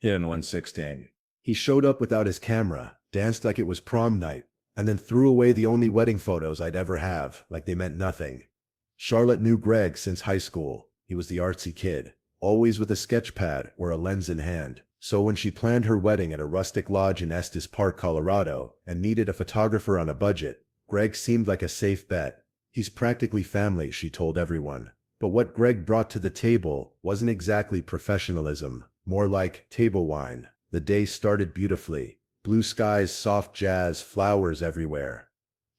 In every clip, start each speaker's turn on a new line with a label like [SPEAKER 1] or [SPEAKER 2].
[SPEAKER 1] in 116.
[SPEAKER 2] He showed up without his camera, danced like it was prom night, and then threw away the only wedding photos I'd ever have, like they meant nothing. Charlotte knew Greg since high school. He was the artsy kid, always with a sketch pad or a lens in hand. So when she planned her wedding at a rustic lodge in Estes Park, Colorado, and needed a photographer on a budget, Greg seemed like a safe bet. He's practically family, she told everyone. But what Greg brought to the table wasn't exactly professionalism, more like table wine. The day started beautifully. Blue skies, soft jazz, flowers everywhere.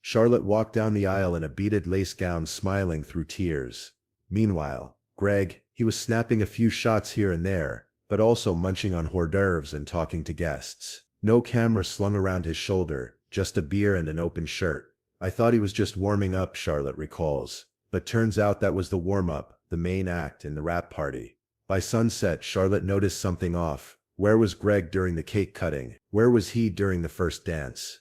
[SPEAKER 2] Charlotte walked down the aisle in a beaded lace gown, smiling through tears. Meanwhile, Greg, he was snapping a few shots here and there, but also munching on hors d'oeuvres and talking to guests. No camera slung around his shoulder, just a beer and an open shirt. I thought he was just warming up, Charlotte recalls. But turns out that was the warm-up, the main act in the wrap party. By sunset, Charlotte noticed something off. Where was Greg during the cake cutting? Where was he during the first dance?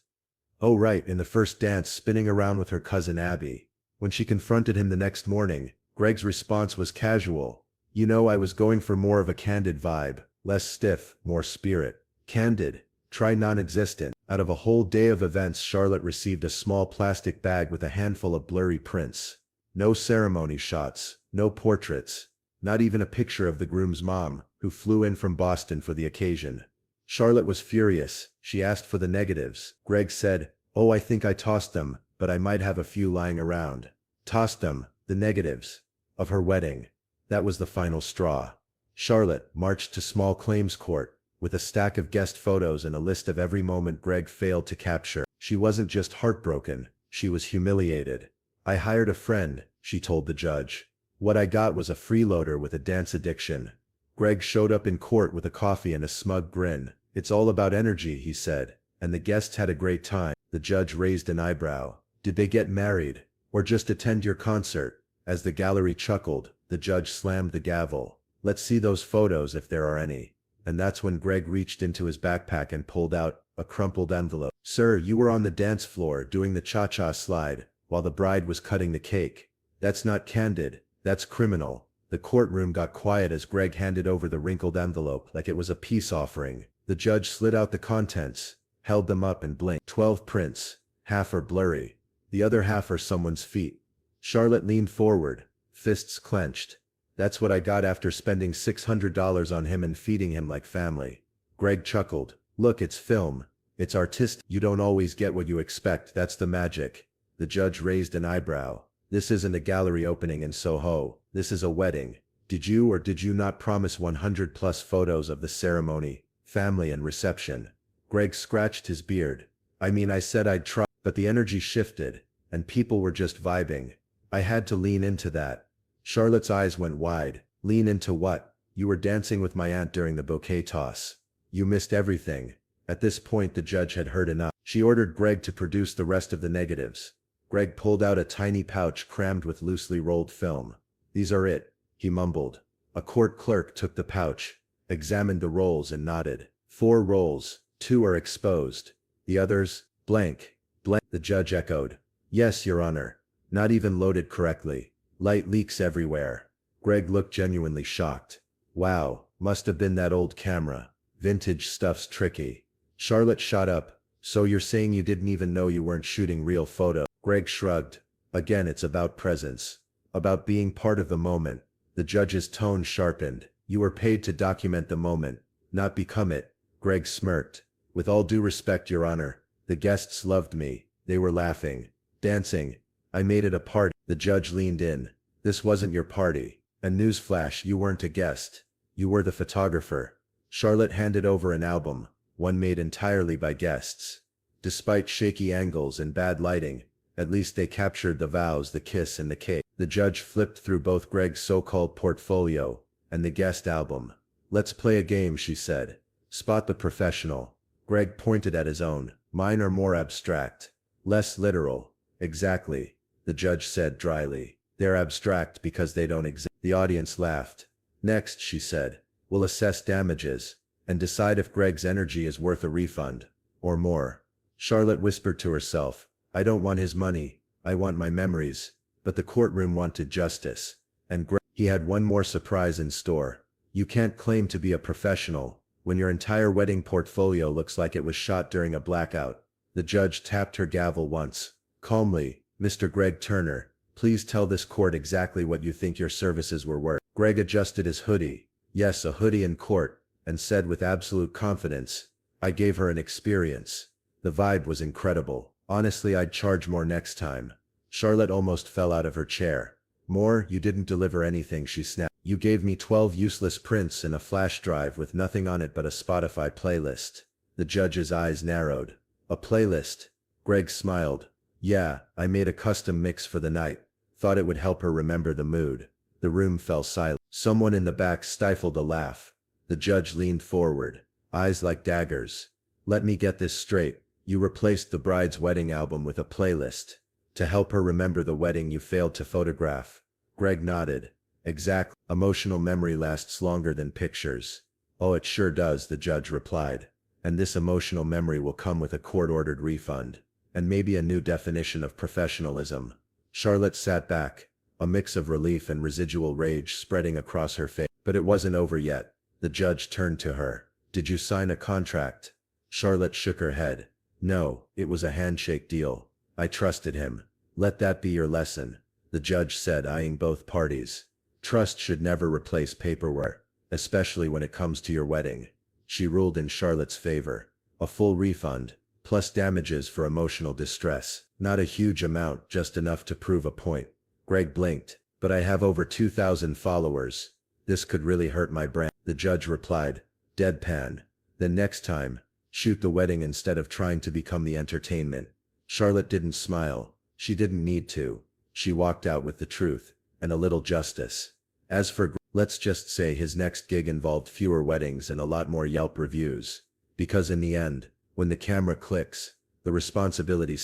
[SPEAKER 2] Oh right, in the first dance, spinning around with her cousin Abby. When she confronted him the next morning, Greg's response was casual. You know, I was going for more of a candid vibe, less stiff, more spirit. Candid. Try non-existent. Out of a whole day of events, Charlotte received a small plastic bag with a handful of blurry prints. No ceremony shots, no portraits, not even a picture of the groom's mom, who flew in from Boston for the occasion. Charlotte was furious. She asked for the negatives. Greg said, "Oh, I think I tossed them, but I might have a few lying around." Tossed them, the negatives, of her wedding. That was the final straw. Charlotte marched to small claims court, with a stack of guest photos and a list of every moment Greg failed to capture. She wasn't just heartbroken, she was humiliated. I hired a friend, she told the judge. What I got was a freeloader with a dance addiction. Greg showed up in court with a coffee and a smug grin. It's all about energy, he said, and the guests had a great time. The judge raised an eyebrow. Did they get married? Or just attend your concert? As the gallery chuckled, the judge slammed the gavel. Let's see those photos if there are any. And that's when Greg reached into his backpack and pulled out a crumpled envelope. Sir, you were on the dance floor doing the cha-cha slide while the bride was cutting the cake. That's not candid, that's criminal. The courtroom got quiet as Greg handed over the wrinkled envelope like it was a peace offering. The judge slid out the contents, held them up and blinked. 12 prints. Half are blurry. The other half are someone's feet. Charlotte leaned forward, fists clenched. That's what I got after spending $600 on him and feeding him like family. Greg chuckled. Look, it's film. It's artistic. You don't always get what you expect, that's the magic. The judge raised an eyebrow. This isn't a gallery opening in Soho. This is a wedding. Did you or did you not promise 100+ photos of the ceremony, family and reception? Greg scratched his beard. I mean, I said I'd try, but the energy shifted, and people were just vibing. I had to lean into that. Charlotte's eyes went wide. Lean into what? You were dancing with my aunt during the bouquet toss. You missed everything. At this point the judge had heard enough. She ordered Greg to produce the rest of the negatives. Greg pulled out a tiny pouch crammed with loosely rolled film. These are it, he mumbled. A court clerk took the pouch, examined the rolls and nodded. 4 rolls, 2 are exposed. The others, blank. Blank, the judge echoed. Yes, Your Honor. Not even loaded correctly. Light leaks everywhere. Greg looked genuinely shocked. Wow, must have been that old camera. Vintage stuff's tricky. Charlotte shot up. So you're saying you didn't even know you weren't shooting real photos? Greg shrugged. Again, it's about presence. About being part of the moment. The judge's tone sharpened. You were paid to document the moment, not become it. Greg smirked. With all due respect, Your Honor, the guests loved me. They were laughing, dancing. I made it a party. The judge leaned in. This wasn't your party. And newsflash, you weren't a guest. You were the photographer. Charlotte handed over an album, one made entirely by guests. Despite shaky angles and bad lighting, at least they captured the vows, the kiss and the cake. The judge flipped through both Greg's so-called portfolio and the guest album. Let's play a game, she said. Spot the professional. Greg pointed at his own. Mine are more abstract. Less literal. Exactly, the judge said dryly. They're abstract because they don't exist. The audience laughed. Next, she said, we'll assess damages and decide if Greg's energy is worth a refund, or more. Charlotte whispered to herself, I don't want his money, I want my memories. But the courtroom wanted justice. And Greg, he had one more surprise in store. You can't claim to be a professional, when your entire wedding portfolio looks like it was shot during a blackout. The judge tapped her gavel once. Calmly, Mr. Greg Turner, please tell this court exactly what you think your services were worth. Greg adjusted his hoodie, yes, a hoodie in court, and said with absolute confidence, I gave her an experience. The vibe was incredible. Honestly, I'd charge more next time. Charlotte almost fell out of her chair. More? You didn't deliver anything, she snapped. You gave me 12 useless prints and a flash drive with nothing on it but a Spotify playlist. The judge's eyes narrowed. A playlist? Greg smiled. Yeah, I made a custom mix for the night. Thought it would help her remember the mood. The room fell silent. Someone in the back stifled a laugh. The judge leaned forward, eyes like daggers. Let me get this straight. You replaced the bride's wedding album with a playlist to help her remember the wedding you failed to photograph. Greg nodded. Exactly. Emotional memory lasts longer than pictures. Oh, it sure does, the judge replied. And this emotional memory will come with a court-ordered refund. And maybe a new definition of professionalism. Charlotte sat back, a mix of relief and residual rage spreading across her face. But it wasn't over yet. The judge turned to her. Did you sign a contract? Charlotte shook her head. No, it was a handshake deal. I trusted him. Let that be your lesson, the judge said, eyeing both parties. Trust should never replace paperwork, especially when it comes to your wedding. She ruled in Charlotte's favor. A full refund, plus damages for emotional distress. Not a huge amount, just enough to prove a point. Greg blinked. But I have over 2,000 followers. This could really hurt my brand, the judge replied, deadpan. Then next time, shoot the wedding instead of trying to become the entertainment. Charlotte didn't smile. She didn't need to. She walked out with the truth, and a little justice. As for let's just say his next gig involved fewer weddings and a lot more Yelp reviews. Because in the end, when the camera clicks, the responsibility